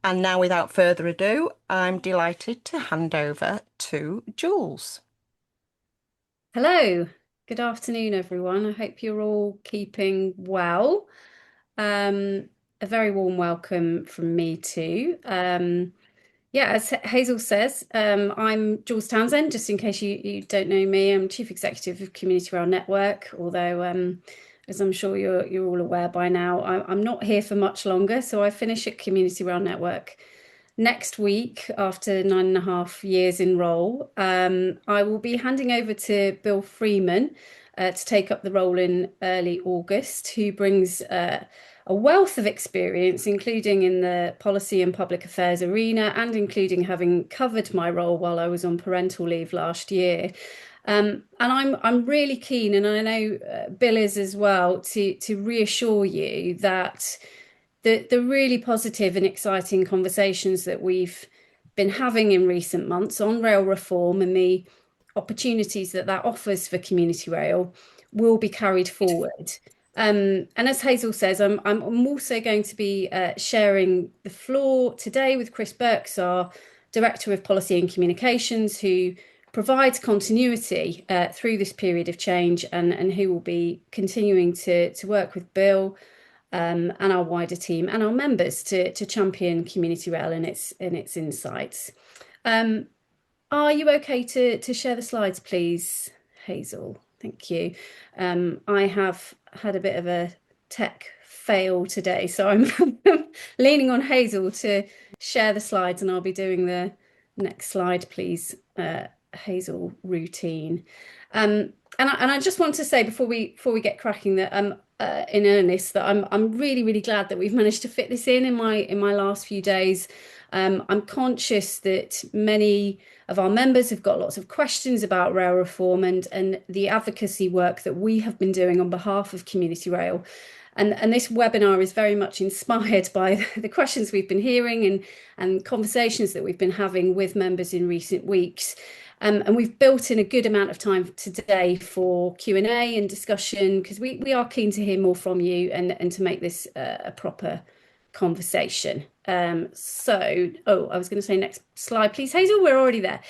And now, without further ado, I'm delighted to hand over to Jules. Hello, good afternoon, everyone. I hope you're all keeping well. Um, a very warm welcome from me too. Yeah, as Hazel says, I'm Jools Townsend, just in case you don't know me. I'm Chief Executive of Community Rail Network, although as I'm sure you're all aware by now, I'm not here for much longer. So I finish at Community Rail Network next week after 9.5 years in role. I will be handing over to Bill Freeman to take up the role in early August, who brings a wealth of experience, including in the policy and public affairs arena, and including having covered my role while I was on parental leave last year. And I'm really keen, and I know Bill is as well, to reassure you that the really positive and exciting conversations that we've been having in recent months on rail reform and the opportunities that that offers for community rail will be carried forward. And as Hazel says, I'm also going to be sharing the floor today with Chris Burks, our Director of Policy and Communications, who provides continuity through this period of change and who will be continuing to work with Bill and our wider team and our members to champion community rail and its insights. Um, are you okay to share the slides, please, Hazel? Thank you. I have had a bit of a tech fail today, so I'm leaning on Hazel to share the slides, and I'll be doing the next slide, please, Hazel routine. And I just want to say before we get cracking that in earnest that I'm really glad that we've managed to fit this in my last few days. I'm conscious that many of our members have got lots of questions about rail reform and the advocacy work that we have been doing on behalf of Community Rail. And this webinar is very much inspired by the questions we've been hearing and conversations that we've been having with members in recent weeks. And we've built in a good amount of time today for Q&A and discussion because we are keen to hear more from you and to make this a proper conversation. I was going to say next slide, please, Hazel. We're already there.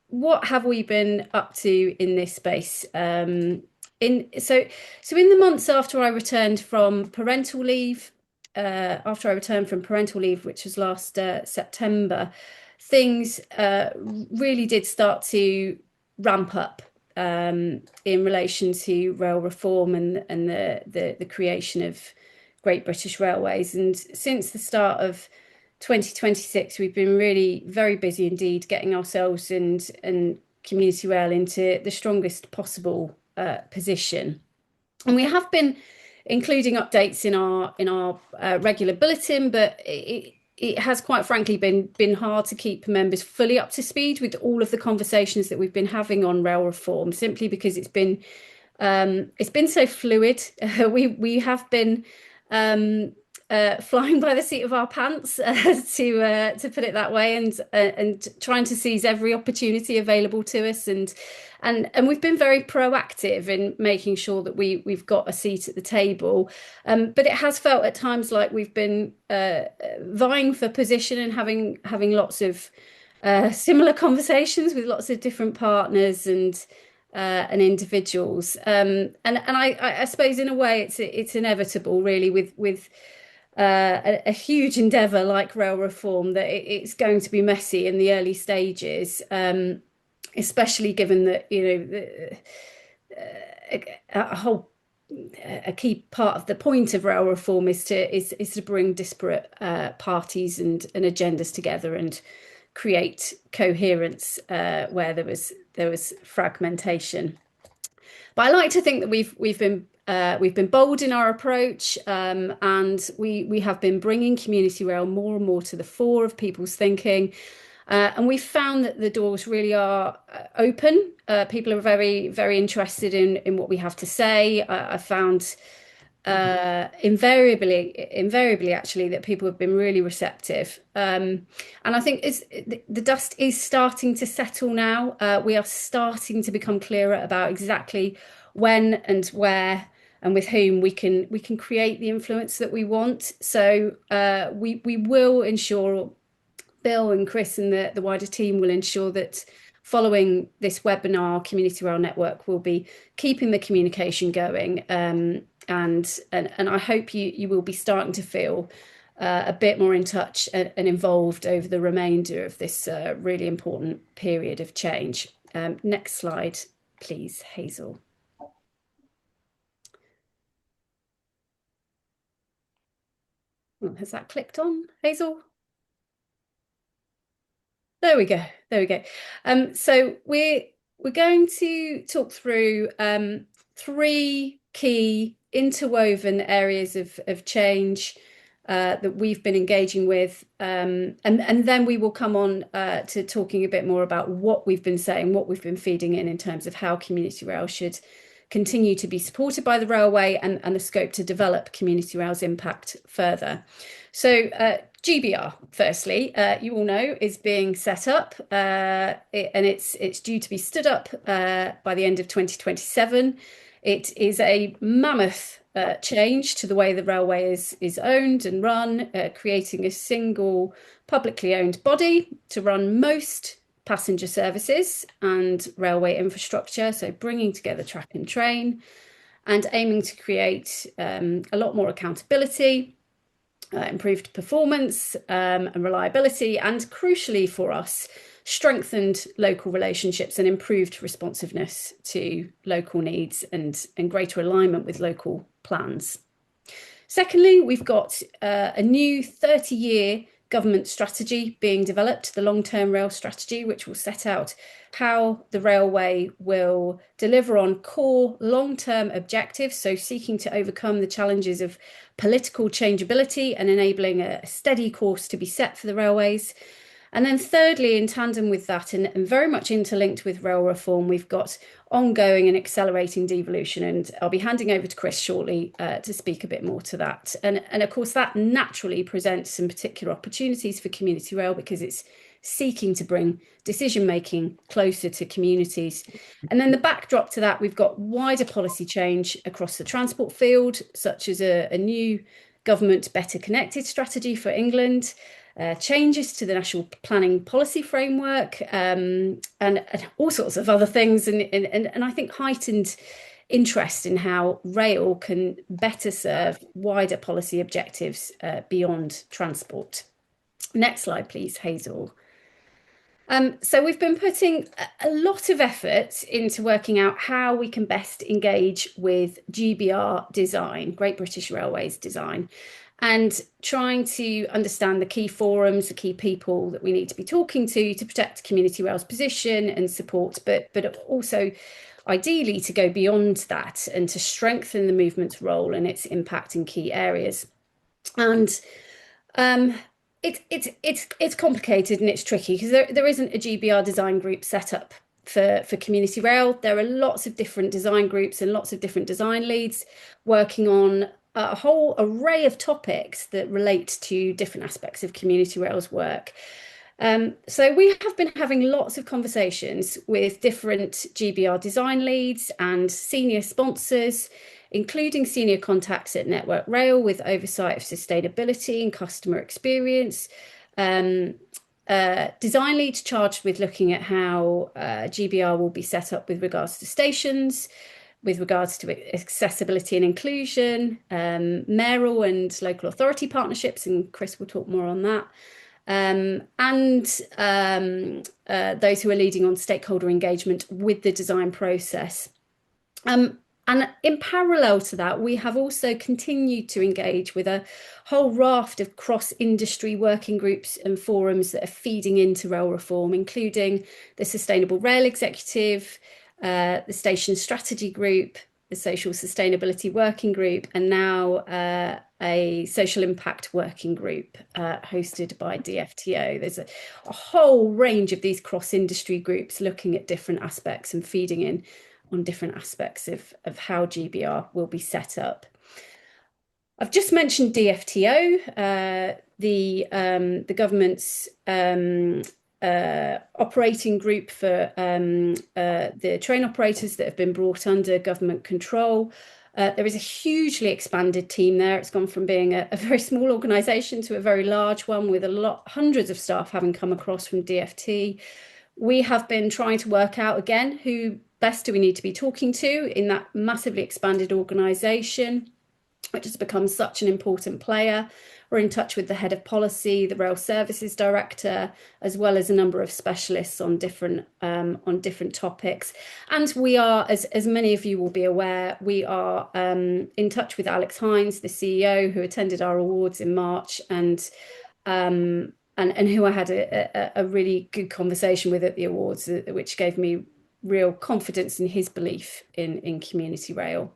What have we been up to in this space? In the months after I returned from parental leave, which was last September, things really did start to ramp up in relation to rail reform and the creation of Great British Railways. And since the start of 2026, we've been really very busy indeed getting ourselves and community rail into the strongest possible position. And we have been including updates in our regular bulletin, but it has quite frankly been hard to keep members fully up to speed with all of the conversations that we've been having on rail reform, simply because it's been so fluid. We have been flying by the seat of our pants, to put it that way, and trying to seize every opportunity available to us, and we've been very proactive in making sure that we've got a seat at the table. But it has felt at times like we've been vying for position and having lots of similar conversations with lots of different partners and individuals. And I suppose in a way it's inevitable, really, with a huge endeavour like rail reform, that it's going to be messy in the early stages, especially given that a key part of the point of rail reform is to bring disparate parties and agendas together and create coherence where there was fragmentation. But I like to think that we've been bold in our approach, and we have been bringing community rail more and more to the fore of people's thinking. And we've found that the doors really are open. People are very interested in what we have to say. I found invariably actually that people have been really receptive. And I think the dust is starting to settle now. We are starting to become clearer about exactly when and where and with whom we can create the influence that we want. So we will ensure, Bill and Chris and the wider team will ensure that following this webinar, Community Rail Network will be keeping the communication going. And I hope you will be starting to feel a bit more in touch and involved over the remainder of this really important period of change. Next slide, please, Hazel. Oh, has that clicked on, Hazel? There we go. There we go. So we're going to talk through three key interwoven areas of change that we've been engaging with, and then we will come on to talking a bit more about what we've been saying, what we've been feeding in terms of how community rail should continue to be supported by the railway and the scope to develop community rail's impact further. So GBR, firstly, you all know, is being set up, and it's due to be stood up by the end of 2027. It is a mammoth change to the way the railway is owned and run, creating a single publicly owned body to run most passenger services and railway infrastructure, so bringing together track and train and aiming to create a lot more accountability, improved performance and reliability, and crucially for us, strengthened local relationships and improved responsiveness to local needs and greater alignment with local plans. Secondly, we've got a new 30-year government strategy being developed, the long-term rail strategy, which will set out how the railway will deliver on core long-term objectives, so seeking to overcome the challenges of political changeability and enabling a steady course to be set for the railways. And then thirdly, in tandem with that, and very much interlinked with rail reform, we've got ongoing and accelerating devolution. And I'll be handing over to Chris shortly to speak a bit more to that. And of course, that naturally presents some particular opportunities for community rail because it's seeking to bring decision making closer to communities. And then the backdrop to that, we've got wider policy change across the transport field, such as a new government Better Connected strategy for England, changes to the National Planning Policy Framework, and all sorts of other things, and I think heightened interest in how rail can better serve wider policy objectives beyond transport. Next slide, please, Hazel. So we've been putting a lot of effort into working out how we can best engage with GBR design, Great British Railways design, and trying to understand the key forums, the key people that we need to be talking to protect community rail's position and support, but also ideally to go beyond that and to strengthen the movement's role and its impact in key areas. And it's complicated and it's tricky because there isn't a GBR design group set up for community rail. There are lots of different design groups and lots of different design leads working on a whole array of topics that relate to different aspects of community rail's work. So we have been having lots of conversations with different GBR design leads and senior sponsors, including senior contacts at Network Rail with oversight of sustainability and customer experience, design leads charged with looking at how GBR will be set up with regards to stations, with regards to accessibility and inclusion, mayoral and local authority partnerships, and Chris will talk more on that, and those who are leading on stakeholder engagement with the design process. And in parallel to that, we have also continued to engage with a whole raft of cross-industry working groups and forums that are feeding into rail reform, including the Sustainable Rail Executive, the Station Strategy Group, the Social Sustainability Working Group, and now a Social Impact Working Group hosted by DFTO. There's a whole range of these cross-industry groups looking at different aspects and feeding in on different aspects of how GBR will be set up. I've just mentioned DFTO, the government's operating group for the train operators that have been brought under government control. There is a hugely expanded team there. It's gone from being a very small organisation to a very large one with hundreds of staff having come across from DFT. We have been trying to work out again who best do we need to be talking to in that massively expanded organisation, which has become such an important player. We're in touch with the head of policy, the rail services director, as well as a number of specialists on different topics. And we are, as many of you will be aware, we are in touch with Alex Hines, the CEO, who attended our awards in March and who I had a really good conversation with at the awards, which gave me real confidence in his belief in community rail.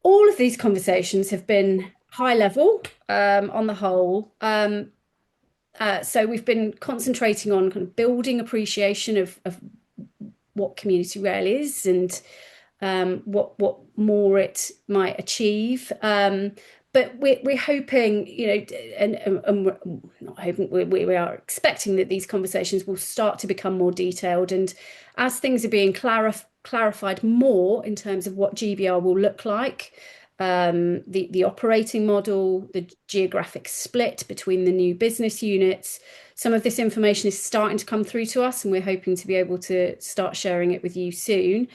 All of these conversations have been high level on the whole. So we've been concentrating on kind of building appreciation of what community rail is and what more it might achieve. But we're hoping, and we're not hoping, we are expecting that these conversations will start to become more detailed. And as things are being clarified more in terms of what GBR will look like, the operating model, the geographic split between the new business units, some of this information is starting to come through to us, and we're hoping to be able to start sharing it with you soon.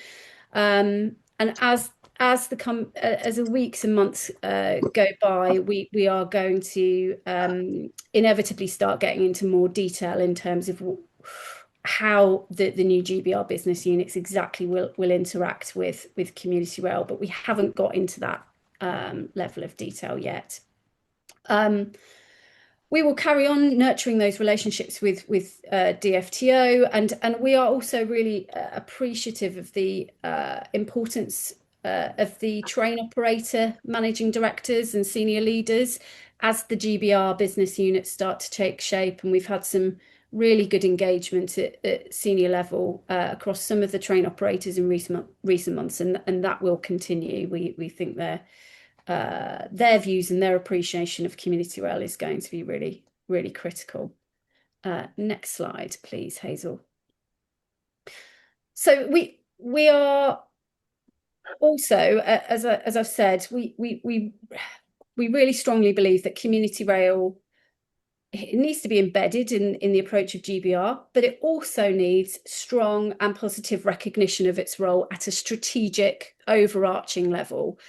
And as the weeks and months go by, we are going to inevitably start getting into more detail in terms of how the new GBR business units exactly will interact with community rail, but we haven't got into that level of detail yet. We will carry on nurturing those relationships with DFTO, and we are also really appreciative of the importance of the train operator, managing directors, and senior leaders as the GBR business units start to take shape. And we've had some really good engagement at senior level across some of the train operators in recent months, and that will continue. We think their views and their appreciation of community rail is going to be really, really critical. Next slide, please, Hazel. So we are also, as I've said, we really strongly believe that community rail, it needs to be embedded in the approach of GBR, but it also needs strong and positive recognition of its role at a strategic, overarching level,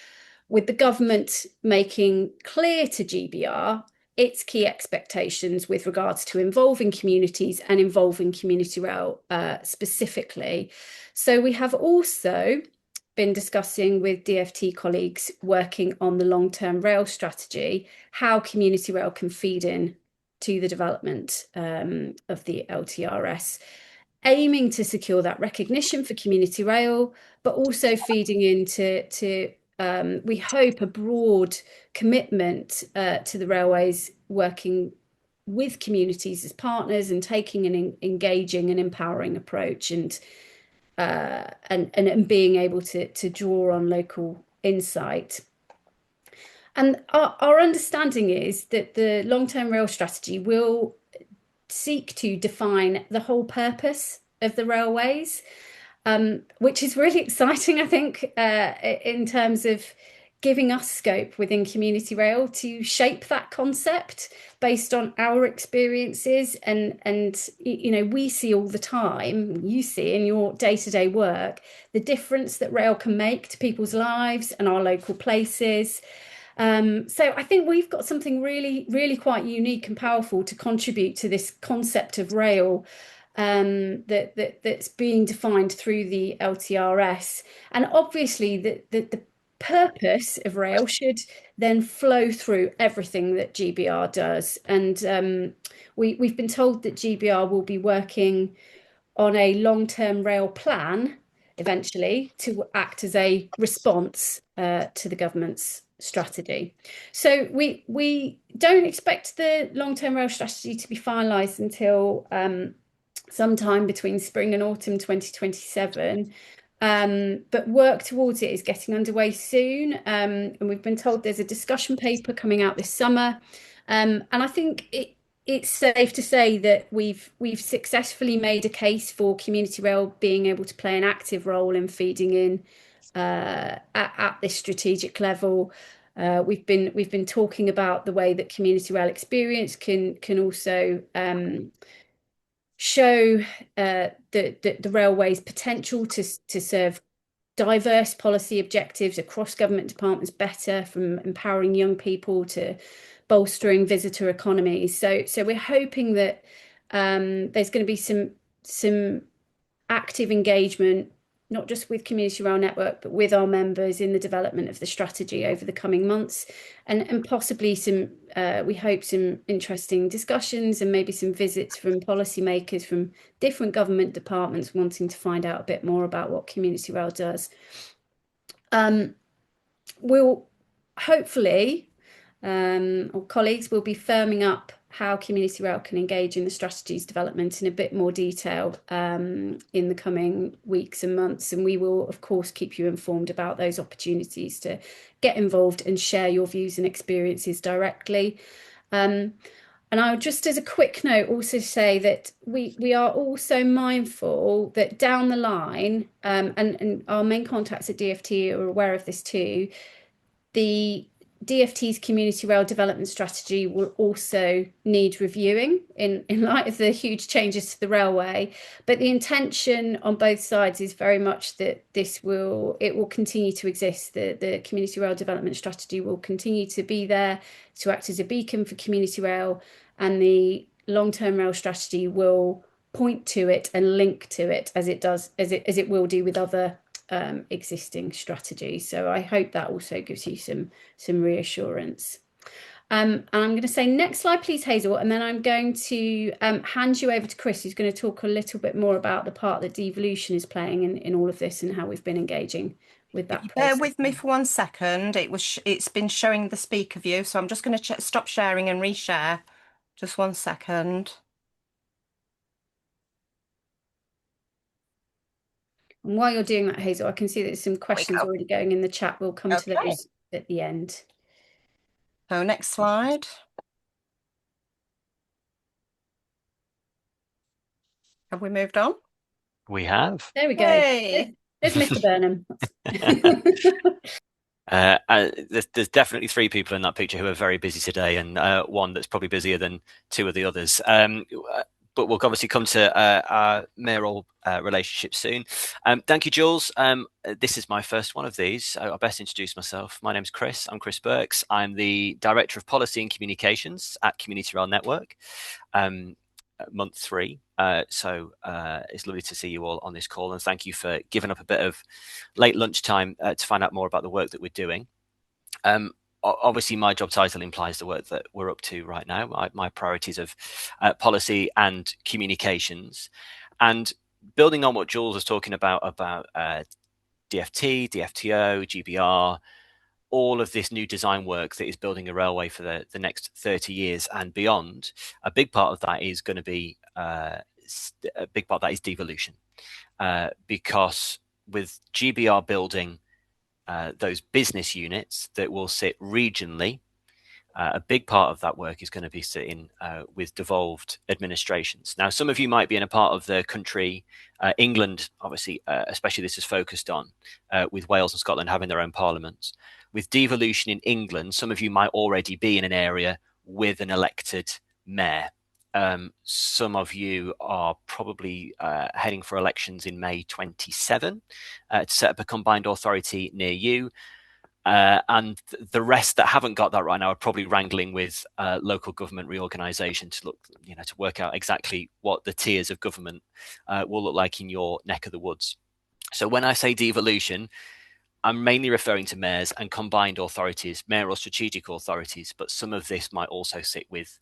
with the government making clear to GBR its key expectations with regards to involving communities and involving community rail specifically. So we have also been discussing with DFT colleagues working on the long-term rail strategy, how community rail can feed in to the development of the LTRS, aiming to secure that recognition for community rail, but also feeding into we hope a broad commitment to the railways working with communities as partners and taking an engaging and empowering approach and being able to draw on local insight. And our understanding is that the long-term rail strategy will seek to define the whole purpose of the railways, which is really exciting, I think, in terms of giving us scope within community rail to shape that concept based on our experiences. And we see all the time, you see in your day-to-day work, the difference that rail can make to people's lives and our local places. So I think we've got something really, really quite unique and powerful to contribute to this concept of rail that's being defined through the LTRS. And obviously the purpose of rail should then flow through everything that GBR does. And we've been told that GBR will be working on a long-term rail plan eventually to act as a response to the government's strategy. So we don't expect the long-term rail strategy to be finalised until sometime between spring and autumn 2027. But work towards it is getting underway soon. And we've been told there's a discussion paper coming out this summer. And I think it's safe to say that we've successfully made a case for community rail being able to play an active role in feeding in at this strategic level. We've been talking about the way that community rail experience can also show the railway's potential to serve diverse policy objectives across government departments better, from empowering young people to bolstering visitor economies. So we're hoping that there's going to be some active engagement, not just with Community Rail Network, but with our members in the development of the strategy over the coming months, and possibly we hope some interesting discussions and maybe some visits from policymakers from different government departments wanting to find out a bit more about what Community Rail does. We'll hopefully, our colleagues will be firming up how Community Rail can engage in the strategy's development in a bit more detail in the coming weeks and months. And we will, of course, keep you informed about those opportunities to get involved and share your views and experiences directly. And I would just, as a quick note, also say that we are also mindful that down the line, and our main contacts at DFT are aware of this too, the DFT's community rail development strategy will also need reviewing in light of the huge changes to the railway. But the intention on both sides is very much that it will continue to exist. The community rail development strategy will continue to be there to act as a beacon for community rail, and the long-term rail strategy will point to it and link to it as it will do with other existing strategies. So I hope that also gives you some reassurance. And I'm going to say next slide, please, Hazel, and then I'm going to hand you over to Chris, who's going to talk a little bit more about the part that devolution is playing in all of this and how we've been engaging with that Bear process. with me for 1 second. It's been showing the speaker view, so I'm just going to stop sharing and reshare. Just 1 second. And while you're doing that, Hazel, I can see that there's some questions already going in the chat. We'll come to those at the end. So next slide. Have we moved on? We have. There we go. Yay. There's Mr. Burnham. There's definitely 3 people in that picture who are very busy today, and one that's probably busier than 2 of the others. But we'll obviously come to our mayoral relationship soon. Thank you, Jools. This is my first one of these. I'll best introduce myself. My name's Chris. I'm Chris Burks. I'm the Director of Policy and Communications at Community Rail Network. Month 3. So it's lovely to see you all on this call, and thank you for giving up a bit of late lunchtime to find out more about the work that we're doing. Obviously, my job title implies the work that we're up to right now, my priorities of policy and communications. And building on what Jools was talking about DFT, DFTO, GBR, all of this new design work that is building a railway for the next 30 years and beyond, a big part of that is going to be devolution, because with GBR building those business units that will sit regionally, a big part of that work is going to be sitting with devolved administrations. Now, some of you might be in a part of the country, England, obviously, especially this is focused on, with Wales and Scotland having their own parliaments. With devolution in England, some of you might already be in an area with an elected mayor. Some of you are probably heading for elections in May 27 to set up a combined authority near you. And the rest that haven't got that right now are probably wrangling with local government reorganisation to work out exactly what the tiers of government will look like in your neck of the woods. So when I say devolution, I'm mainly referring to mayors and combined authorities, mayoral strategic authorities, but some of this might also sit with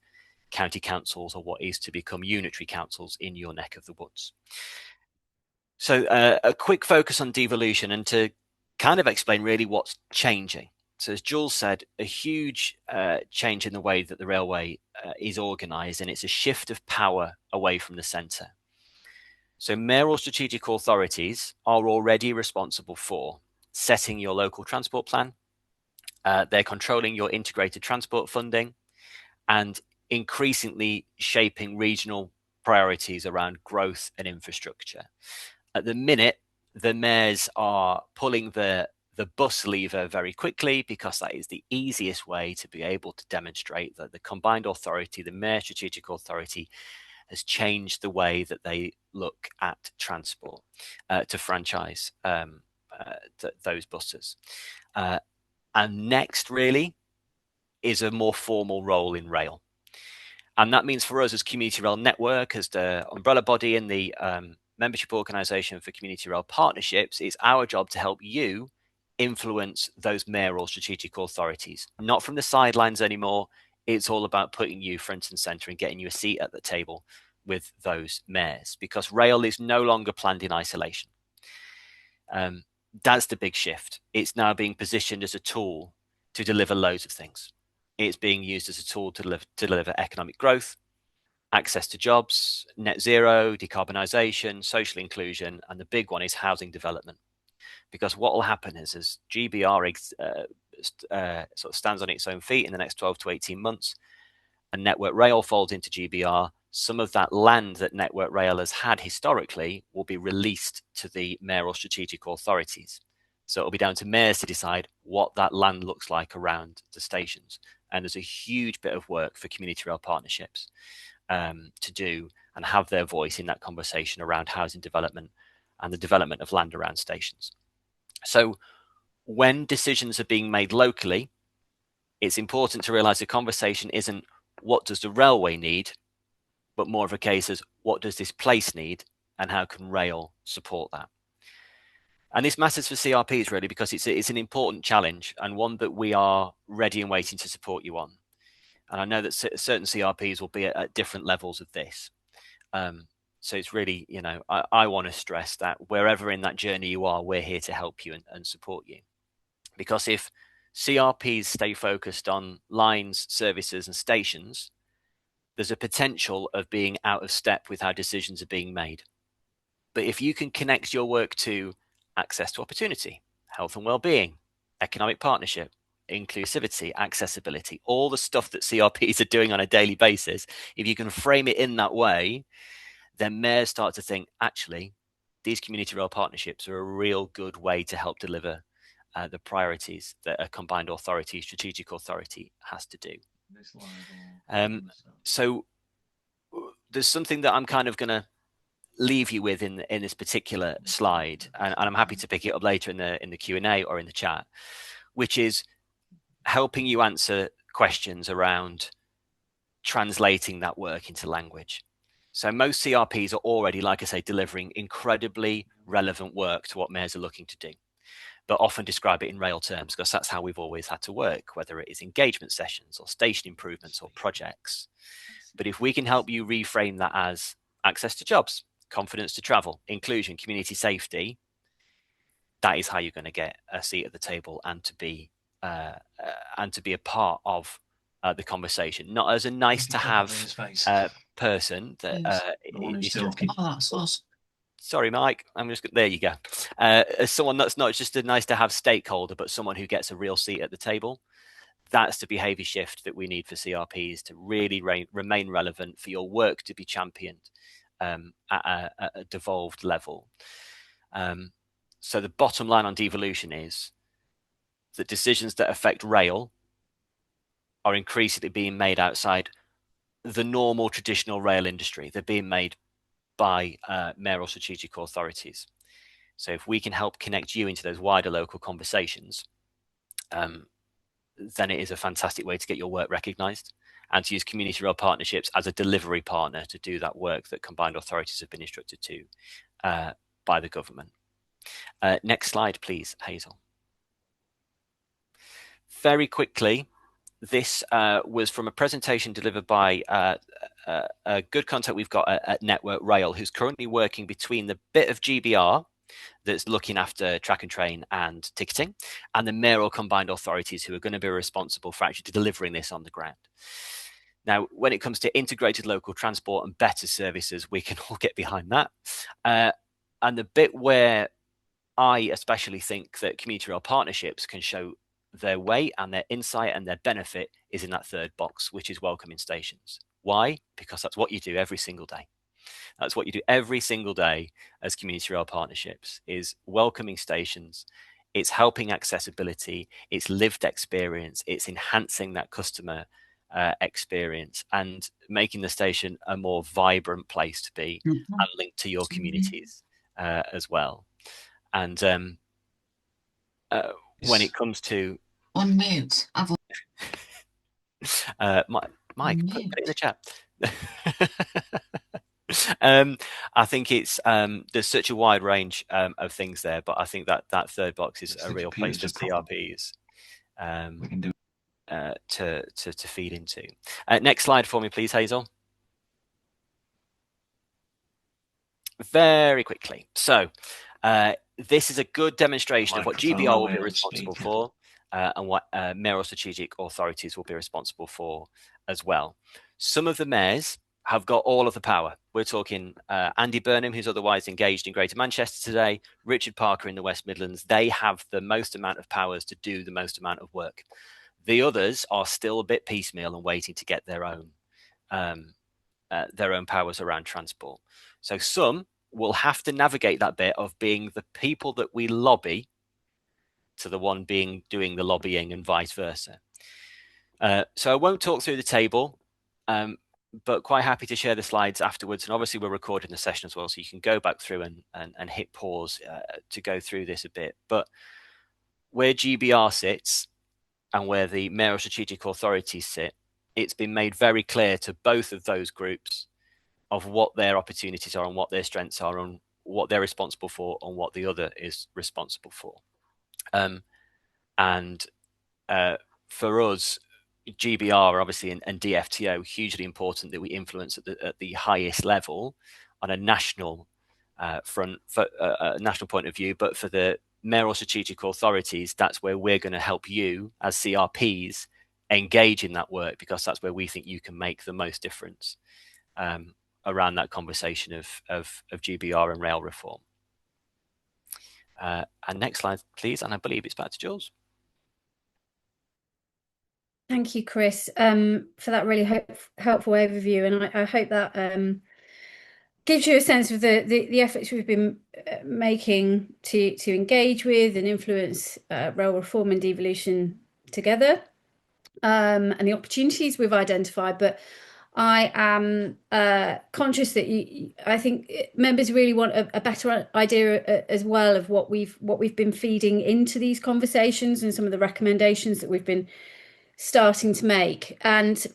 county councils or what is to become unitary councils in your neck of the woods. So a quick focus on devolution and to kind of explain really what's changing. So as Jools said, a huge change in the way that the railway is organised, and it's a shift of power away from the centre. So mayoral strategic authorities are already responsible for setting your local transport plan. They're controlling your integrated transport funding and increasingly shaping regional priorities around growth and infrastructure. At the minute, The mayors are pulling the bus lever very quickly because that is the easiest way to be able to demonstrate that the combined authority, the mayor strategic authority, has changed the way that they look at transport to franchise those buses. And next really is a more formal role in rail. And that means for us as Community Rail Network, as the umbrella body in the membership organisation for Community Rail Partnerships, it's our job to help you influence those mayoral strategic authorities. Not from the sidelines anymore. It's all about putting you front and centre and getting you a seat at the table with those mayors, because rail is no longer planned in isolation. That's the big shift. It's now being positioned as a tool to deliver loads of things. It's being used as a tool to deliver economic growth, access to jobs, net zero, decarbonisation, social inclusion, and the big one is housing development. Because what will happen is, as GBR sort of stands on its own feet in the next 12 to 18 months, and Network Rail folds into GBR, some of that land that Network Rail has had historically will be released to the mayoral strategic authorities. So it'll be down to mayors to decide what that land looks like around the stations. And there's a huge bit of work for Community Rail Partnerships to do and have their voice in that conversation around housing development and the development of land around stations. So when decisions are being made locally, it's important to realise the conversation isn't what does the railway need, but more of a case as what does this place need and how can rail support that? And this matters for CRPs really because it's an important challenge and one that we are ready and waiting to support you on. And I know that certain CRPs will be at different levels of this. So it's really, I want to stress that wherever in that journey you are, we're here to help you and support you. Because if CRPs stay focused on lines, services and stations, there's a potential of being out of step with how decisions are being made. But if you can connect your work to access to opportunity, health and well-being, economic partnership, inclusivity, accessibility, all the stuff that CRPs are doing on a daily basis, if you can frame it in that way, then mayors start to think, actually, these community rail partnerships are a real good way to help deliver the priorities that a combined authority, strategic authority has to do. So there's something that I'm kind of going to leave you with in this particular slide, and I'm happy to pick it up later in the Q&A or in the chat, which is helping you answer questions around translating that work into language. So most CRPs are already, like I say, delivering incredibly relevant work to what mayors are looking to do, but often describe it in rail terms because that's how we've always had to work, whether it is engagement sessions or station improvements or projects. But if we can help you reframe that as access to jobs, confidence to travel, inclusion, community safety, that is how you're going to get a seat at the table and to be a part of the conversation, not as a nice to have person that is just, sorry Mike, I'm just, there you go, as someone that's not just a nice to have stakeholder but someone who gets a real seat at the table. That's the behavior shift that we need for CRPs to really remain relevant, for your work to be championed at a devolved level. So the bottom line on devolution is that decisions that affect rail are increasingly being made outside the normal traditional rail industry. They're being made by mayoral strategic authorities. So if we can help connect you into those wider local conversations, then it is a fantastic way to get your work recognised and to use community rail partnerships as a delivery partner to do that work that combined authorities have been instructed to by the government. Next slide, please, Hazel. Very quickly, this was from a presentation delivered by a good contact we've got at Network Rail, who's currently working between the bit of GBR that's looking after track and train and ticketing, and the mayoral combined authorities who are going to be responsible for actually delivering this on the ground. Now, when it comes to integrated local transport and better services, we can all get behind that. And the bit where I especially think that community rail partnerships can show their weight and their insight and their benefit is in that third box, which is welcoming stations. Why? Because that's what you do every single day. That's what you do every single day as community rail partnerships, is welcoming stations. It's helping accessibility, it's lived experience, it's enhancing that customer experience and making the station a more vibrant place to be and linked to your communities as well. And when it comes to on mute, Mike, put it in the chat. I think it's there's such a wide range of things there, but I think that third box is a real place for CRPs to feed into. Next slide for me, please, Hazel. Very quickly. So this is a good demonstration of what GBR will be responsible for and what mayoral strategic authorities will be responsible for as well. Some of the mayors have got all of the power. We're talking Andy Burnham, who's otherwise engaged in Greater Manchester today, Richard Parker in the West Midlands. They have the most amount of powers to do the most amount of work. The others are still a bit piecemeal and waiting to get their own powers around transport. So some will have to navigate that bit of being the people that we lobby to the one doing the lobbying and vice versa. So I won't talk through the table, but quite happy to share the slides afterwards. And obviously we're recording the session as well, so you can go back through and hit pause to go through this a bit. But where GBR sits and where the mayoral strategic authorities sit, it's been made very clear to both of those groups of what their opportunities are and what their strengths are and what they're responsible for and what the other is responsible for. For us, GBR obviously and DFTO, hugely important that we influence at the highest level on a national front, for a national point of view. But for the mayoral strategic authorities, that's where we're going to help you as CRPs engage in that work, because that's where we think you can make the most difference around that conversation of GBR and rail reform. And next slide, please. And I believe it's back to Jools. Thank you, Chris, for that really helpful overview. And I hope that gives you a sense of the efforts we've been making to engage with and influence rail reform and devolution together, and the opportunities we've identified. But I am conscious that I think members really want a better idea as well of what we've been feeding into these conversations and some of the recommendations that we've been starting to make. And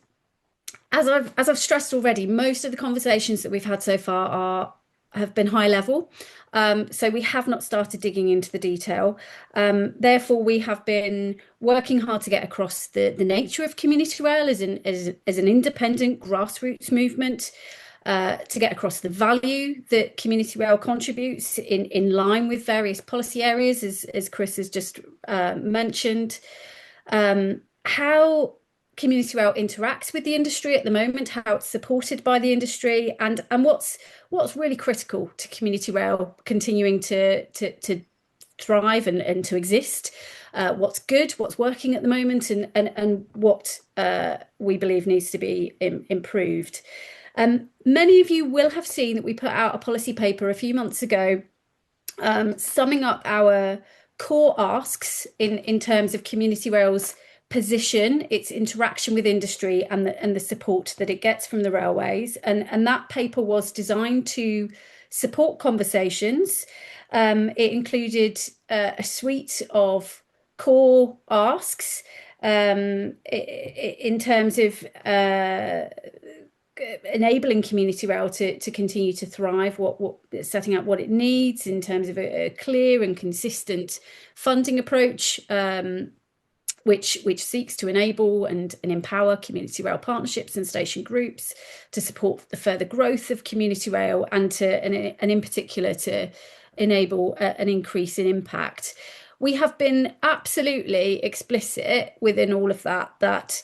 as I've stressed already, most of the conversations that we've had so far have been high level. So we have not started digging into the detail. Therefore, we have been working hard to get across the nature of community rail as an independent grassroots movement, to get across the value that community rail contributes in line with various policy areas, as Chris has just mentioned. How community rail interacts with the industry at the moment, how it's supported by the industry, and what's really critical to community rail continuing to thrive and to exist. What's good, what's working at the moment, and what we believe needs to be improved. Many of you will have seen that we put out a policy paper a few months ago, summing up our core asks in terms of community rail's position, its interaction with industry, and the support that it gets from the railways. And that paper was designed to support conversations. It included a suite of core asks in terms of enabling community rail to continue to thrive, setting out what it needs in terms of a clear and consistent funding approach, which seeks to enable and empower community rail partnerships and station groups to support the further growth of community rail and in particular to enable an increase in impact. We have been absolutely explicit within all of that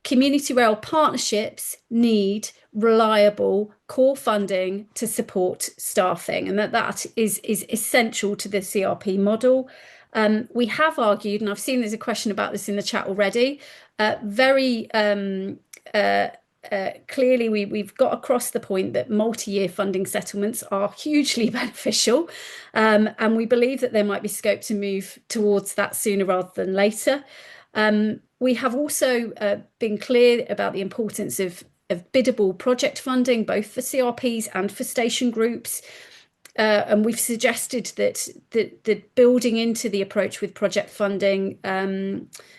community rail partnerships need reliable core funding to support staffing, and that is essential to the CRP model. We have argued, and I've seen there's a question about this in the chat already, very clearly we've got across the point that multi-year funding settlements are hugely beneficial, and we believe that there might be scope to move towards that sooner rather than later. We have also been clear about the importance of biddable project funding, both for CRPs and for station groups. And we've suggested that building into the approach with project funding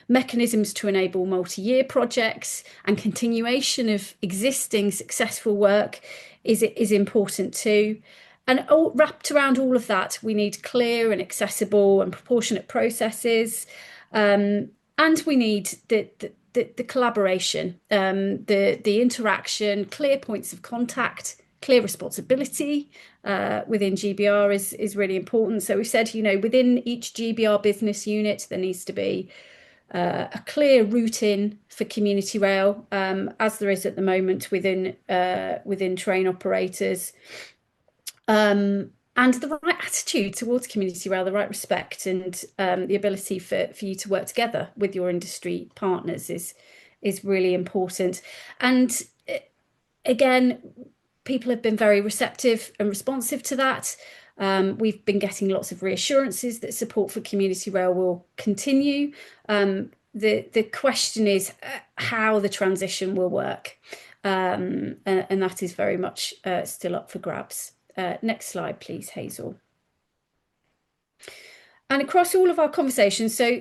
mechanisms to enable multi-year projects and continuation of existing successful work is important too. And wrapped around all of that, we need clear and accessible and proportionate processes, and we need the collaboration, the interaction, clear points of contact, clear responsibility within GBR is really important. So we've said, within each GBR business unit, there needs to be a clear route in for community rail, as there is at the moment within train operators. And the right attitude towards community rail, the right respect, and the ability for you to work together with your industry partners is really important. And again, people have been very receptive and responsive to that. We've been getting lots of reassurances that support for community rail will continue. The question is how the transition will work, and that is very much still up for grabs. Next slide, please, Hazel. And across all of our conversations, so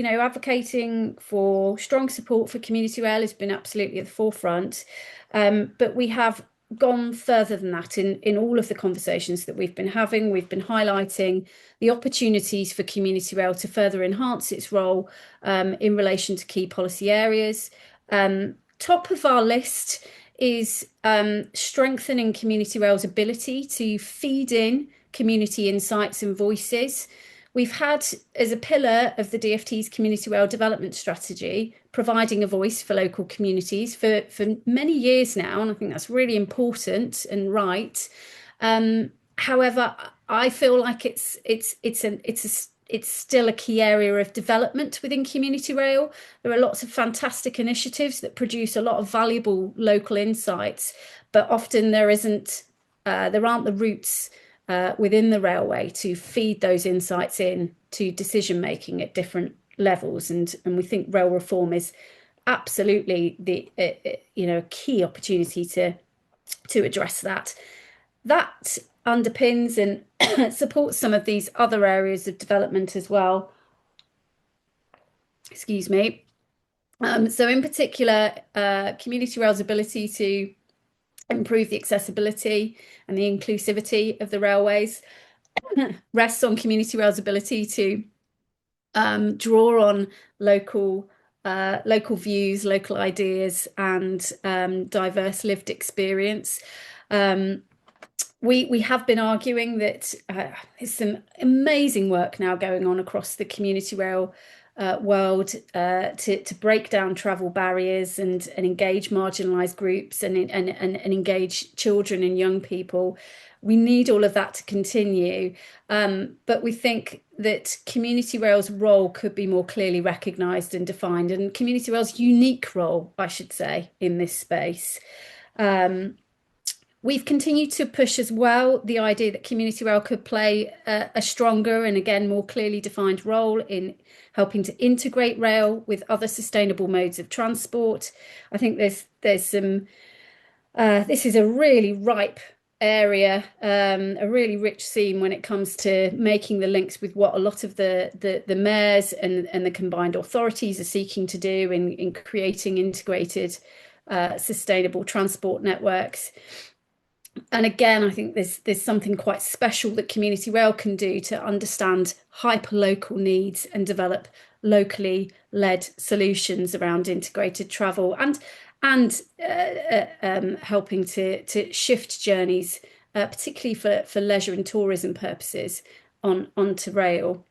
advocating for strong support for community rail has been absolutely at the forefront, but we have gone further than that in all of the conversations that we've been having. We've been highlighting the opportunities for community rail to further enhance its role in relation to key policy areas. Top of our list is strengthening community rail's ability to feed in community insights and voices. We've had, as a pillar of the DfT's community rail development strategy, providing a voice for local communities for many years now, and I think that's really important and right. However, I feel like it's still a key area of development within community rail. There are lots of fantastic initiatives that produce a lot of valuable local insights, but often there aren't the routes within the railway to feed those insights in to decision making at different levels, and we think rail reform is absolutely a key opportunity to address that. That underpins and supports some of these other areas of development as well. Excuse me. So in particular, community rail's ability to improve the accessibility and the inclusivity of the railways rests on community rail's ability to draw on local views, local ideas, and diverse lived experience. We have been arguing that there's some amazing work now going on across the community rail world to break down travel barriers and engage marginalised groups and engage children and young people. We need all of that to continue, but we think that community rail's role could be more clearly recognised and defined, and community rail's unique role, I should say, in this space. We've continued to push as well the idea that community rail could play a stronger and again more clearly defined role in helping to integrate rail with other sustainable modes of transport. I think there's some this is a really ripe area, a really rich seam when it comes to making the links with what a lot of the mayors and the combined authorities are seeking to do in creating integrated sustainable transport networks. And again, I think there's something quite special that community rail can do to understand hyper-local needs and develop locally led solutions around integrated travel and helping to shift journeys, particularly for leisure and tourism purposes, onto rail.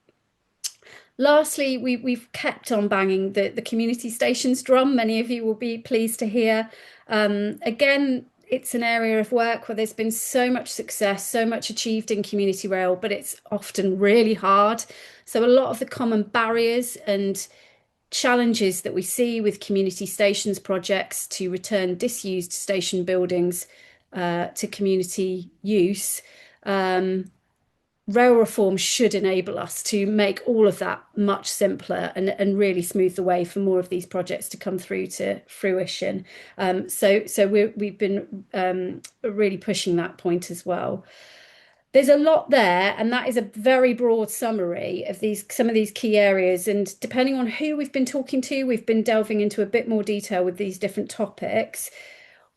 Lastly, we've kept on banging the community stations drum. Many of you will be pleased to hear. Again, it's an area of work where there's been so much success, so much achieved in community rail, but it's often really hard. So a lot of the common barriers and challenges that we see with community stations projects to return disused station buildings to community use. Rail reform should enable us to make all of that much simpler and really smooth the way for more of these projects to come through to fruition. So we've been really pushing that point as well. There's a lot there, and that is a very broad summary of some of these key areas. And depending on who we've been talking to, we've been delving into a bit more detail with these different topics.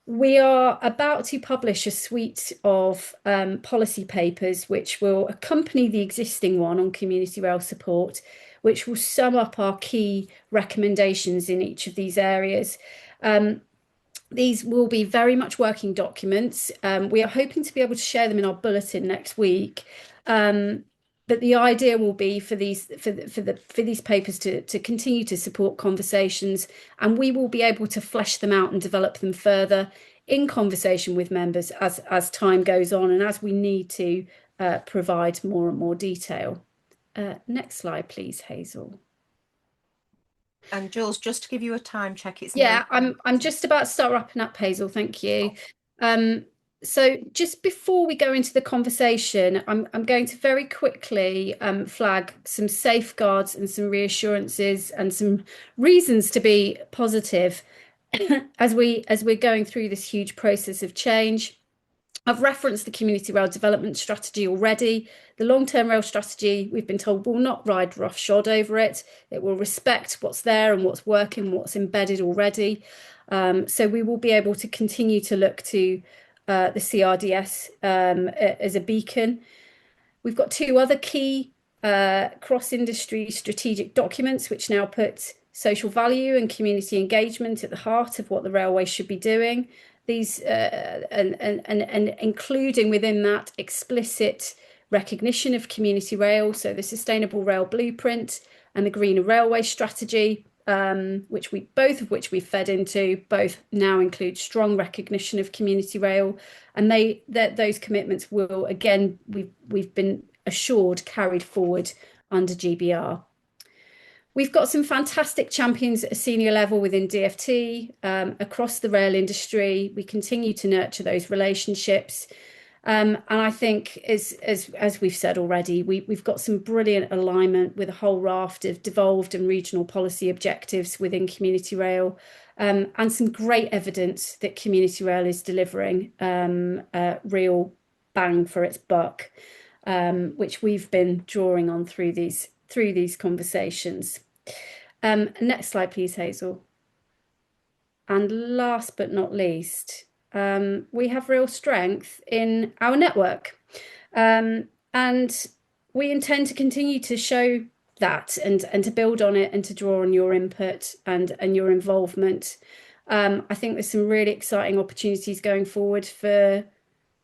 We are about to publish a suite of policy papers which will accompany the existing one on community rail support, which will sum up our key recommendations in each of these areas. These will be very much working documents. We are hoping to be able to share them in our bulletin next week. But the idea will be for these papers to continue to support conversations, and we will be able to flesh them out and develop them further in conversation with members as time goes on and as we need to provide more and more detail. Next slide, please, Hazel. And Jules, just to give you a time check, it's I'm just about to start wrapping up, Hazel. Thank you. So just before we go into the conversation, I'm going to very quickly flag some safeguards and some reassurances and some reasons to be positive as we're going through this huge process of change. I've referenced the community rail development strategy already. The long-term rail strategy, we've been told, will not ride roughshod over it. It will respect what's there and what's working, what's embedded already. So we will be able to continue to look to the CRDS as a beacon. We've got two other key cross-industry strategic documents, which now put social value and community engagement at the heart of what the railway should be doing. These and including within that explicit recognition of community rail, so the Sustainable Rail Blueprint and the Greener Railway Strategy, both of which we fed into, both now include strong recognition of community rail, and those commitments will again we've been assured carried forward under GBR. We've got some fantastic champions at a senior level within DfT, across the rail industry. We continue to nurture those relationships. And I think, as we've said already, we've got some brilliant alignment with a whole raft of devolved and regional policy objectives within community rail, and some great evidence that community rail is delivering real bang for its buck, which we've been drawing on through these conversations. Next slide, please, Hazel. And last but not least, we have real strength in our network. And we intend to continue to show that and to build on it and to draw on your input and your involvement. I think there's some really exciting opportunities going forward for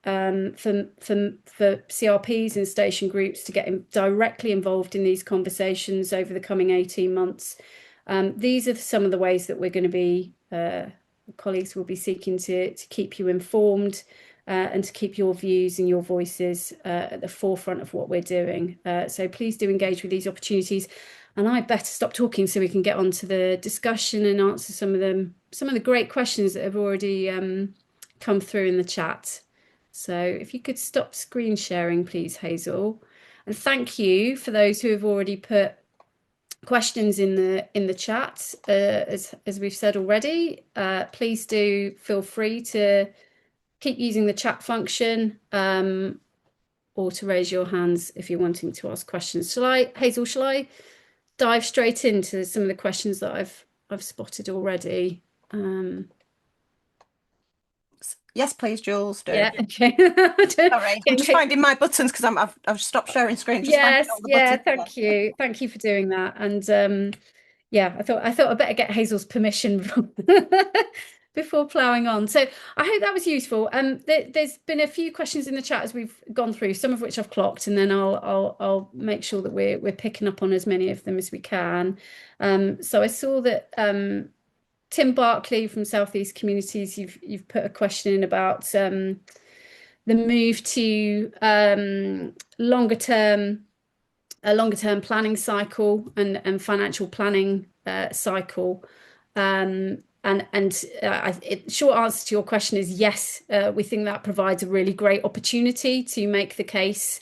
CRPs and station groups to get directly involved in these conversations over the coming 18 months. These are some of the ways that we're going to be, colleagues will be seeking to keep you informed and to keep your views and your voices at the forefront of what we're doing. So please do engage with these opportunities. And I better stop talking so we can get on to the discussion and answer some of the great questions that have already come through in the chat. So if you could stop screen sharing, please, Hazel. And thank you for those who have already put questions in the chat. As we've said already, please do feel free to keep using the chat function, or to raise your hands if you're wanting to ask questions. Hazel, shall I dive straight into some of the questions that I've spotted already? Yes, please, Jules. Do. Yeah, okay. Sorry, I'm just finding my buttons because I've stopped sharing screen. Yes, yeah, thank you. Thank you for doing that. And yeah, I thought I'd better get Hazel's permission before ploughing on. So I hope that was useful. There's been a few questions in the chat as we've gone through, some of which I've clocked, and then I'll make sure that we're picking up on as many of them as we can. So I saw that Tim Barkley from Southeast Communities, you've put a question in about the move to a longer term planning cycle and financial planning cycle. Short answer to your question is yes, we think that provides a really great opportunity to make the case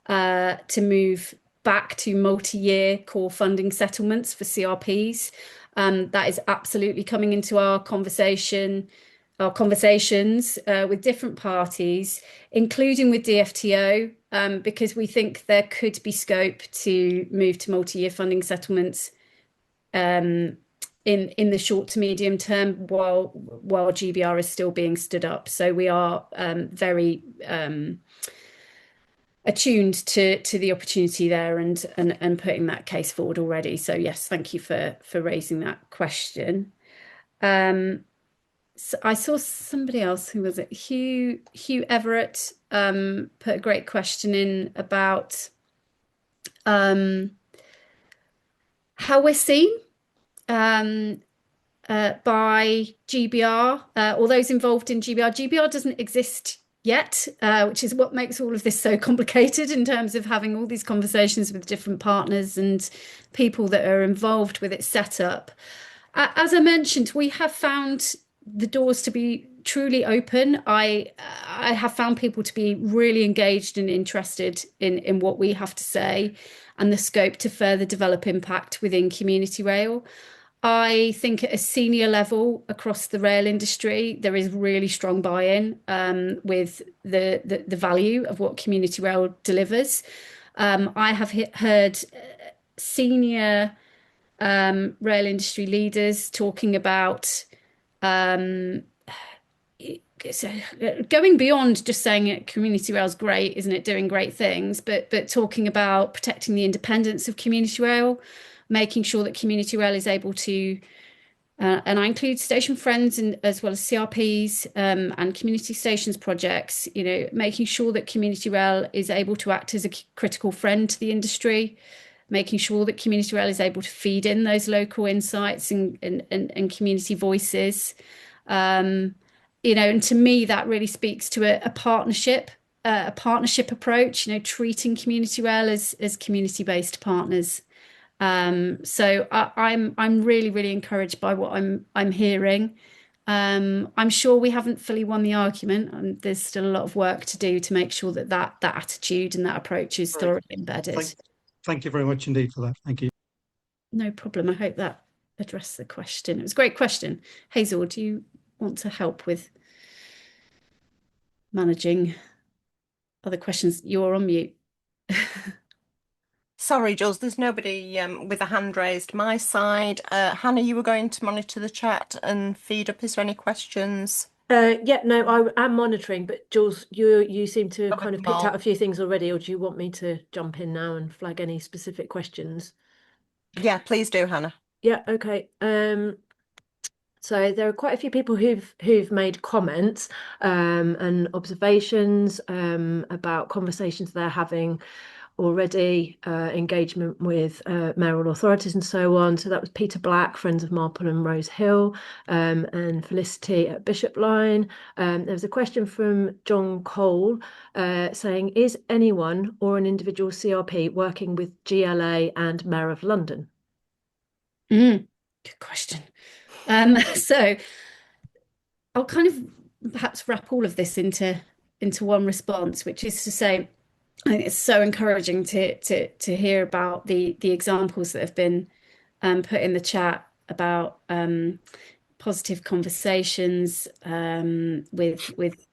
to move back to multi-year core funding settlements for CRPs. That is absolutely coming into our conversations with different parties, including with DFTO, because we think there could be scope to move to multi-year funding settlements in the short to medium term while GBR is still being stood up. So we are very attuned to the opportunity there and putting that case forward already. So yes, thank you for raising that question. So I saw somebody else, who was it? Hugh Everett, put a great question in about how we're seen by GBR or those involved in GBR. GBR doesn't exist yet, which is what makes all of this so complicated in terms of having all these conversations with different partners and people that are involved with its setup. As I mentioned, we have found the doors to be truly open. I have found people to be really engaged and interested in what we have to say and the scope to further develop impact within community rail. I think at a senior level across the rail industry, there is really strong buy-in with the value of what community rail delivers. I have heard senior rail industry leaders talking about so going beyond just saying community rail is great, isn't it, doing great things, but talking about protecting the independence of community rail, making sure that community rail is able to, and I include station friends and as well as CRPs and community stations projects, making sure that community rail is able to act as a critical friend to the industry, making sure that community rail is able to feed in those local insights and community voices. And to me, that really speaks to a partnership approach, treating community rail as community-based partners. So I'm really, really encouraged by what I'm hearing. I'm sure we haven't fully won the argument, and there's still a lot of work to do to make sure that attitude and that approach is thoroughly embedded. Thank you very much indeed for that. Thank you. No problem. I hope that addressed the question. It was a great question. Hazel, do you want to help with managing other questions? You're on mute. Sorry, Jules, there's nobody with a hand raised my side. Hannah, you were going to monitor the chat and feed up. Is there any questions? Yeah, no, I am monitoring, but Jules, you seem to have kind of picked out a few things already, or do you want me to jump in now and flag any specific questions? Yeah, please do, Hannah. Yeah, okay. So there are quite a few people who've made comments and observations about conversations they're having already, engagement with mayoral authorities and so on. So that was Peter Black, Friends of Marple and Rose Hill, and Felicity at Bishop Line. There was a question from John Cole saying, is anyone or an individual CRP working with GLA and Mayor of London? Good question. So I'll kind of perhaps wrap all of this into one response, which is to say, I think it's so encouraging to hear about the examples that have been put in the chat about positive conversations with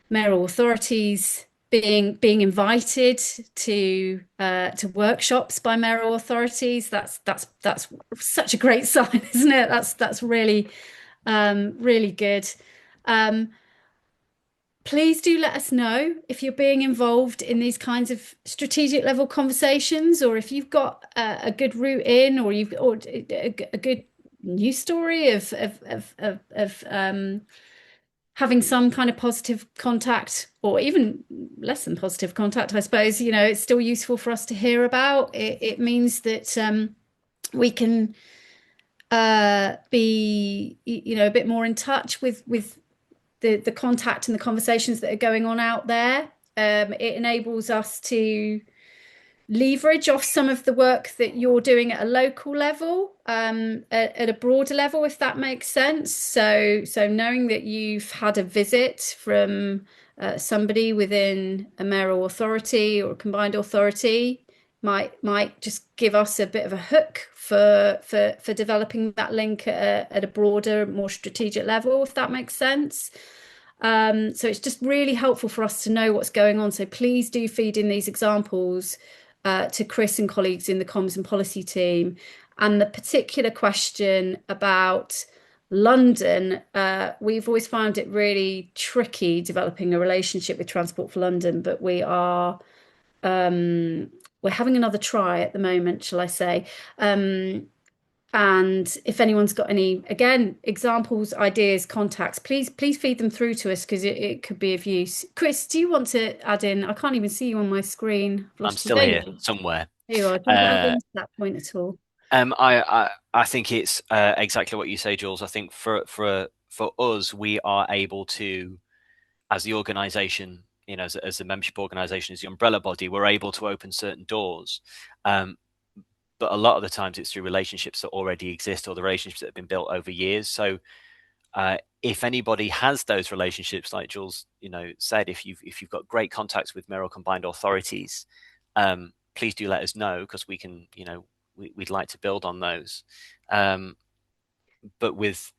mayoral authorities being invited to workshops by mayoral authorities. That's such a great sign, isn't it? That's really really good. Please do let us know if you're being involved in these kinds of strategic level conversations, or if you've got a good route in, or a good news story of having some kind of positive contact, or even less than positive contact, I suppose. It's still useful for us to hear about. It means that we can be, a bit more in touch with the contact and the conversations that are going on out there. It enables us to leverage off some of the work that you're doing at a local level, at a broader level, if that makes sense. So knowing that you've had a visit from somebody within a mayoral authority or a combined authority might just give us a bit of a hook for developing that link at a broader, more strategic level, if that makes sense. So it's just really helpful for us to know what's going on. So please do feed in these examples to Chris and colleagues in the comms and policy team. And the particular question about London, we've always found it really tricky developing a relationship with Transport for London, but we're having another try at the moment, shall I say. And if anyone's got any, again, examples, ideas, contacts, please feed them through to us because it could be of use. Chris, do you want to add in? I can't even see you on my screen. I'm still here somewhere. There you are. Do you want to add into that point at all? I think it's exactly what you say, Jules. I think for us, we are able to, as the organisation, as the membership organisation, as the umbrella body, we're able to open certain doors. But a lot of the times it's through relationships that already exist or the relationships that have been built over years. So if anybody has those relationships, like Jules, said, if you've got great contacts with mayoral combined authorities, please do let us know because we can, we'd like to build on those. But with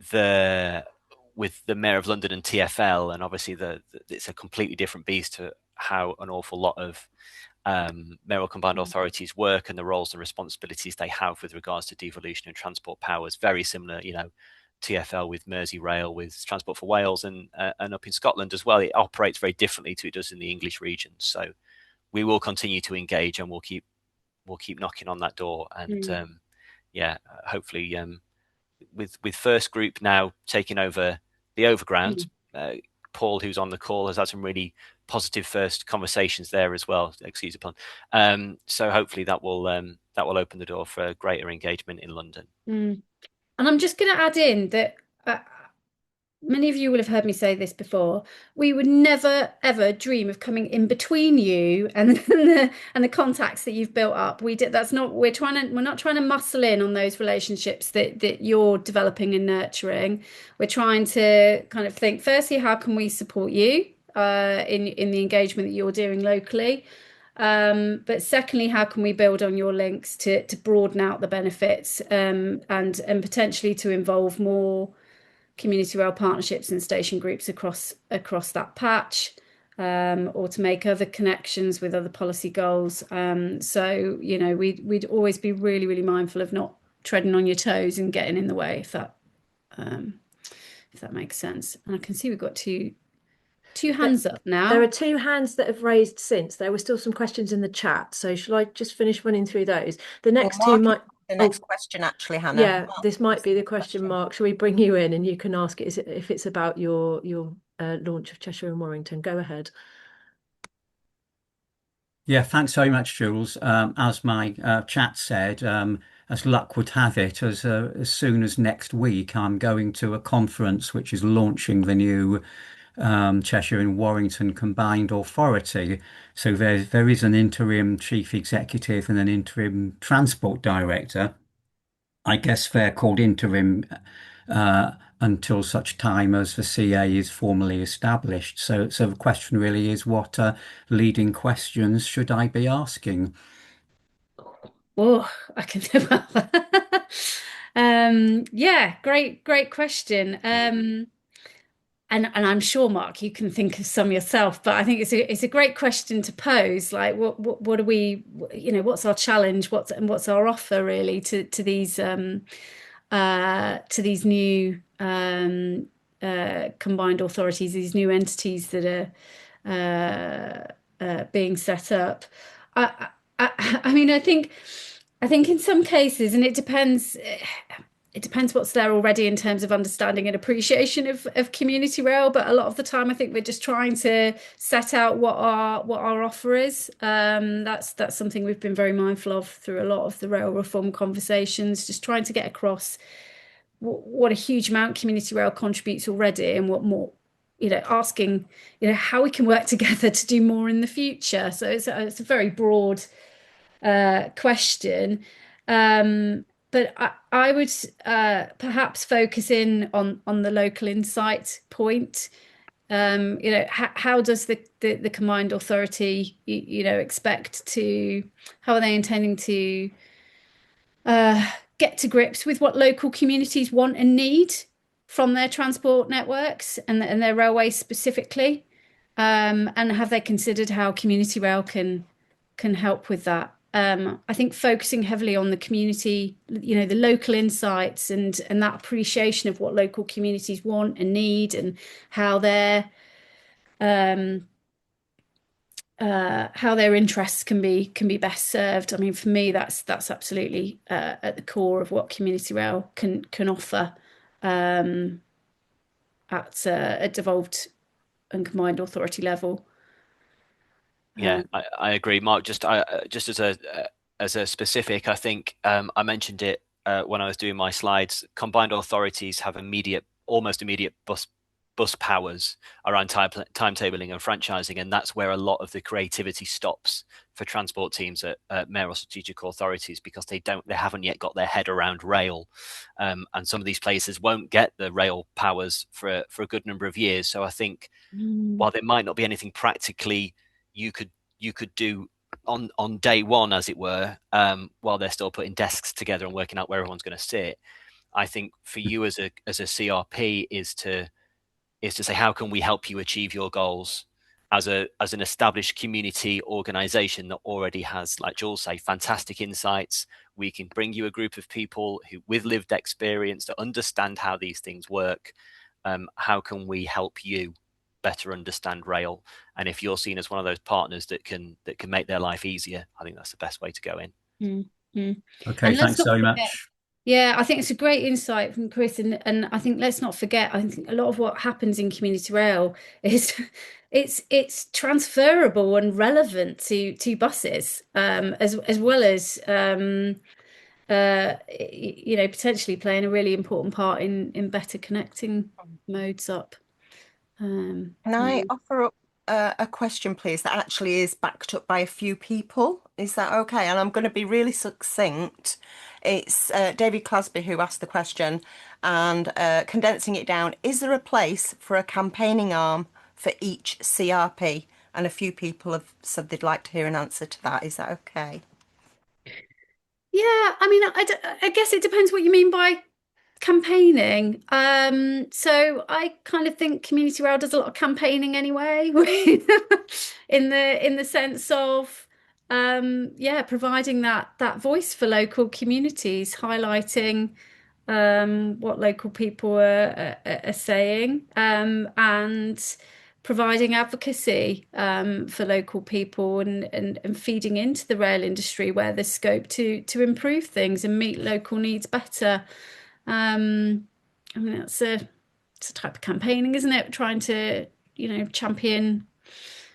the Mayor of London and TfL, and obviously it's a completely different beast to how an awful lot of mayoral combined authorities work and the roles and responsibilities they have with regards to devolution and transport powers. Very similar, TfL with Merseyrail, with Transport for Wales, and up in Scotland as well. It operates very differently to it does in the English region. So we will continue to engage and we'll keep knocking on that door. And hopefully with First Group now taking over the overground, Paul, who's on the call, has had some really positive first conversations there as well. Excuse upon. So hopefully that will open the door for greater engagement in London. And I'm just going to add in that many of you will have heard me say this before. We would never ever dream of coming in between you and the contacts that you've built up. We're not trying to muscle in on those relationships that you're developing and nurturing. We're trying to kind of think, firstly, how can we support you in the engagement that you're doing locally? But secondly, how can we build on your links to broaden out the benefits and potentially to involve more community rail partnerships and station groups across that patch, or to make other connections with other policy goals. So we'd always be really, really mindful of not treading on your toes and getting in the way, if that makes sense. And I can see we've got two hands up now. There are two hands that have raised since. There were still some questions in the chat. So shall I just finish running through those? The next two might... The next question, actually, Hannah. Yeah, this might be the question, Mark. Shall we bring you in and you can ask it if it's about your launch of Cheshire and Warrington? Go ahead. Yeah, thanks very much, Jules. As my chat said, as luck would have it, as soon as next week, I'm going to a conference which is launching the new Cheshire and Warrington Combined Authority. So there is an interim chief executive and an interim transport director. I guess they're called interim until such time as the CA is formally established. So the question really is, what leading questions should I be asking? Oh, I can do that. Yeah, great question. And I'm sure, Mark, you can think of some yourself, but I think it's a great question to pose. Like, what are we, what's our challenge? What's our offer really to these new combined authorities, these new entities that are being set up? I mean, I think in some cases, and it depends. It depends what's there already in terms of understanding and appreciation of community rail, but a lot of the time I think we're just trying to set out what our offer is. That's something we've been very mindful of through a lot of the rail reform conversations, just trying to get across what a huge amount community rail contributes already and what asking, how we can work together to do more in the future. So it's a very broad question. But I would perhaps focus in on the local insight point. How does the combined authority, expect to, how are they intending to get to grips with what local communities want and need from their transport networks and their railways specifically? And have they considered how community rail can help with that? I think focusing heavily on the community, the local insights and that appreciation of what local communities want and need and how their interests can be best served. I mean, for me, that's absolutely at the core of what community rail can offer at a devolved and combined authority level. Yeah, I agree, Mark. Just as a specific, I think I mentioned it when I was doing my slides. Combined authorities have almost immediate bus powers around timetabling and franchising, and that's where a lot of the creativity stops for transport teams at mayoral strategic authorities, because they haven't yet got their head around rail, and some of these places won't get the rail powers for a good number of years. So I think while there might not be anything practically you could do on day one, as it were, while they're still putting desks together and working out where everyone's going to sit, I think for you as a CRP is to say, how can we help you achieve your goals as an established community organization that already has, like Jools say, fantastic insights. We can bring you a group of people with lived experience that understand how these things work. How can we help you better understand rail? And if you're seen as one of those partners that can make their life easier, I think that's the best way to go in. Okay, And thanks so much. Yeah, I think it's a great insight from Chris, and I think let's not forget, I think a lot of what happens in community rail is it's transferable and relevant to buses, as well as potentially playing a really important part in better connecting modes up. Can I offer up a question, please, that actually is backed up by a few people? Is that okay? And I'm going to be really succinct. It's David Clasby who asked the question, and condensing it down, is there a place for a campaigning arm for each CRP? And a few people have said they'd like to hear an answer to that. Is that okay? Yeah, I mean, I guess it depends what you mean by campaigning. So I kind of think community rail does a lot of campaigning anyway, in the sense of providing that voice for local communities, highlighting what local people are saying, and providing advocacy for local people and feeding into the rail industry where there's scope to improve things and meet local needs better. I mean, it's a type of campaigning, isn't it? Trying to, champion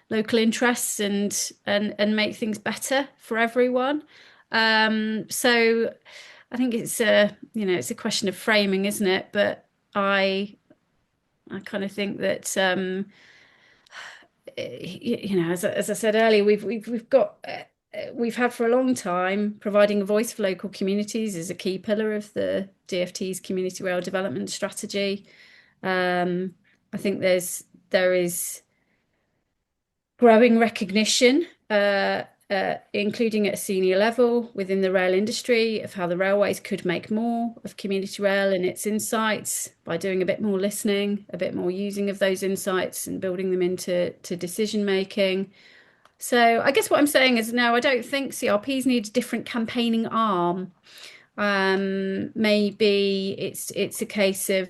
local interests and make things better for everyone. So I think it's it's a question of framing, isn't it? But I kind of think that as I said earlier, we've had for a long time providing a voice for local communities is a key pillar of the DfT's community rail development strategy. I think there is growing recognition, including at a senior level within the rail industry, of how the railways could make more of community rail and its insights by doing a bit more listening, a bit more using of those insights and building them into decision making. So I guess what I'm saying is, no, I don't think CRPs need a different campaigning arm. Maybe it's a case of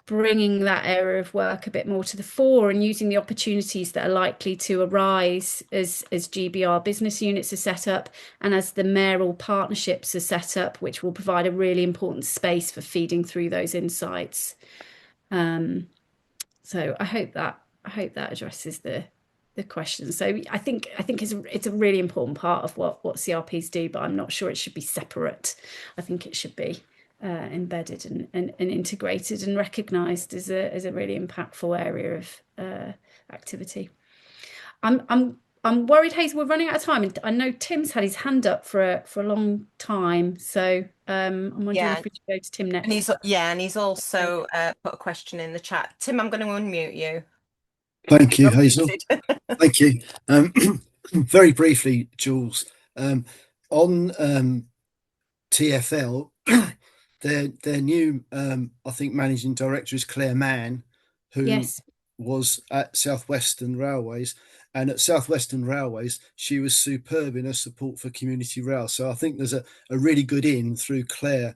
bringing that area of work a bit more to the fore and using the opportunities that are likely to arise as GBR business units are set up and as the mayoral partnerships are set up, which will provide a really important space for feeding through those insights. So I hope that addresses the question. So I think it's a really important part of what CRPs do, but I'm not sure it should be separate. I think it should be embedded and integrated and recognised as a really impactful area of activity. I'm worried, Hazel, we're running out of time, and I know Tim's had his hand up for a long time, so I'm wondering if we should go to Tim next. And he's also put a question in the chat. Tim, I'm going to unmute you. Thank you, Hazel. Thank you. Very briefly, Jules, on TfL, their new, I think, managing director is Claire Mann, who was at South Western Railways. And at South Western Railways, she was superb in her support for community rail. So I think there's a really good in through Claire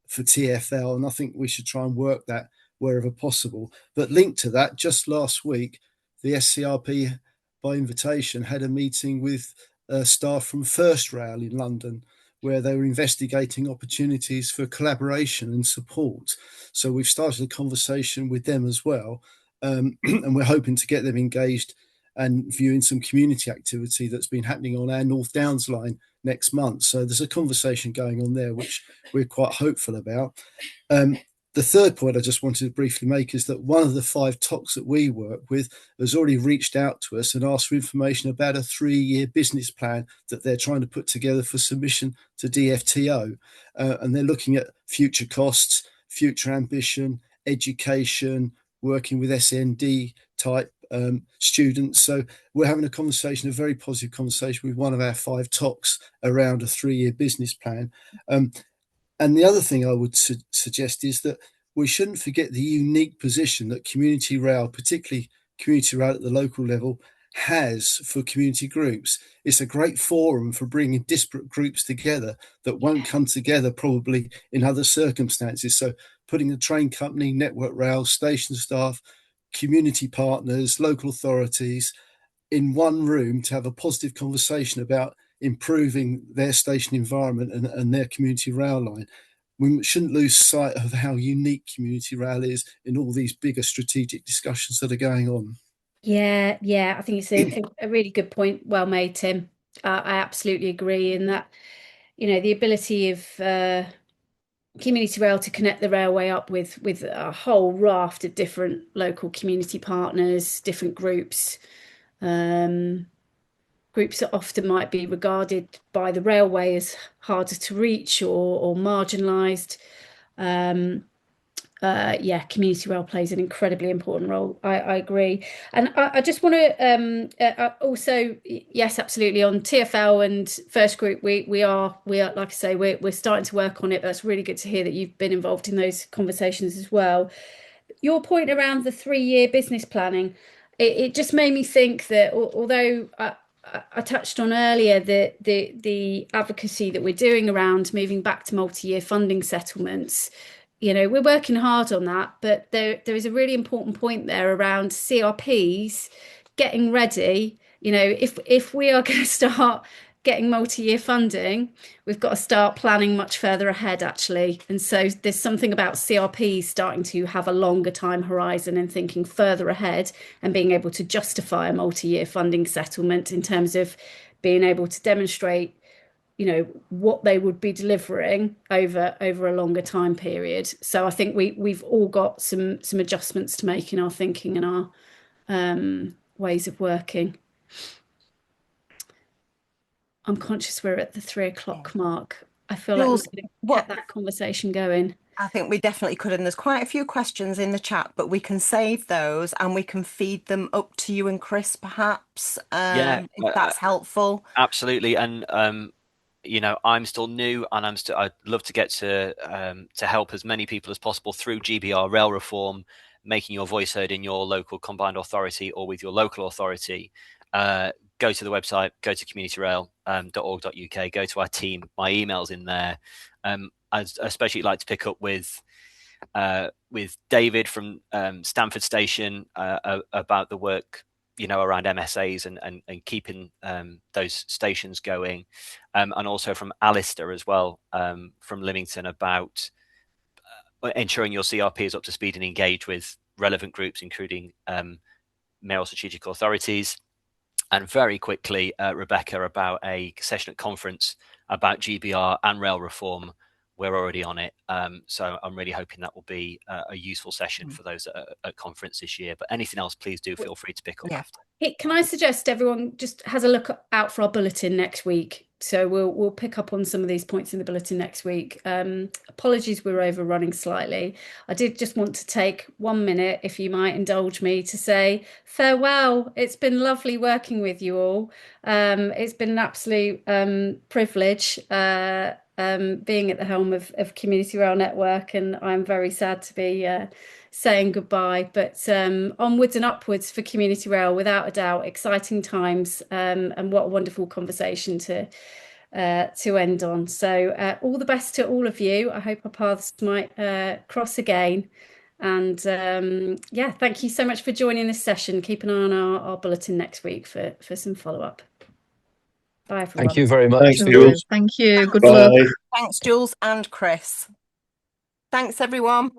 for TfL. And I think we should try and work that wherever possible. But linked to that, just last week, the SCRP, by invitation, had a meeting with staff from First Rail in London, where they were investigating opportunities for collaboration and support. So we've started a conversation with them as well. And we're hoping to get them engaged and viewing some community activity that's been happening on our North Downs line next month. So there's a conversation going on there, which we're quite hopeful about. The third point I just wanted to briefly make is that one of the 5 TOCs that we work with has already reached out to us and asked for information about a 3-year business plan that they're trying to put together for submission to DFTO. And they're looking at future costs, future ambition, education, working with SND type students. So we're having a very positive conversation with one of our 5 TOCs around a 3-year business plan. And the other thing I would suggest is that we shouldn't forget the unique position that community rail, particularly community rail at the local level, has for community groups. It's a great forum for bringing disparate groups together that won't come together probably in other circumstances. So putting the train company, Network Rail, station staff, community partners, local authorities in one room to have a positive conversation about improving their station environment and their community rail line. We shouldn't lose sight of how unique community rail is in all these bigger strategic discussions that are going on. Yeah, I think it's a really good point. Well made, Tim. I absolutely agree in that, the ability of community rail to connect the railway up with a whole raft of different local community partners, different groups. Groups that often might be regarded by the railway as harder to reach or marginalised. Community rail plays an incredibly important role. I agree. And I just want to also, yes, absolutely, on TfL and First Group, we are like I say, we're starting to work on it. But that's really good to hear that you've been involved in those conversations as well. Your point around the 3-year business planning, it just made me think that although I touched on earlier the advocacy that we're doing around moving back to multi-year funding settlements, we're working hard on that, but there is a really important point there around CRPs getting ready. If we are going to start getting multi-year funding, we've got to start planning much further ahead, actually. And so there's something about CRPs starting to have a longer time horizon and thinking further ahead and being able to justify a multi-year funding settlement in terms of being able to demonstrate, what they would be delivering over a longer time period. So I think we've all got some adjustments to make in our thinking and our ways of working. I'm conscious we're at the 3 o'clock mark. I feel like we could have kept that conversation going. I think we definitely could. And there's quite a few questions in the chat, but we can save those and we can feed them up to you and Chris, perhaps, if that's helpful. Absolutely. And, I'm still new and I'd love to get to help as many people as possible through GBR rail reform, making your voice heard in your local combined authority or with your local authority. Go to the website, go to communityrail.org.uk, go to our team. My email's in there. I'd especially like to pick up with David from Stamford Station about the work, around MSAs and keeping those stations going. And also from Alistair as well, from Lymington, about ensuring your CRP is up to speed and engage with relevant groups, including mayoral strategic authorities. And very quickly, Rebecca, about a session at conference about GBR and rail reform, we're already on it. So I'm really hoping that will be a useful session for those at conference this year. But anything else, please do feel free to pick up after. Can I suggest everyone just has a look out for our bulletin next week? So we'll pick up on some of these points in the bulletin next week. Apologies, we're overrunning slightly. I did just want to take 1 minute, if you might indulge me, to say farewell. It's been lovely working with you all. It's been an absolute privilege being at the helm of Community Rail Network, and I'm very sad to be saying goodbye, but onwards and upwards for Community Rail, without a doubt. Exciting times, and what a wonderful conversation to end on. So all the best to all of you. I hope our paths might cross again, and yeah, thank you so much for joining this session. Keep an eye on our bulletin next week for some follow-up. Bye everyone. Thank you very much. Thanks, Jools. Thank you. Good Bye. luck. Thanks, Jules and Chris. Thanks, everyone.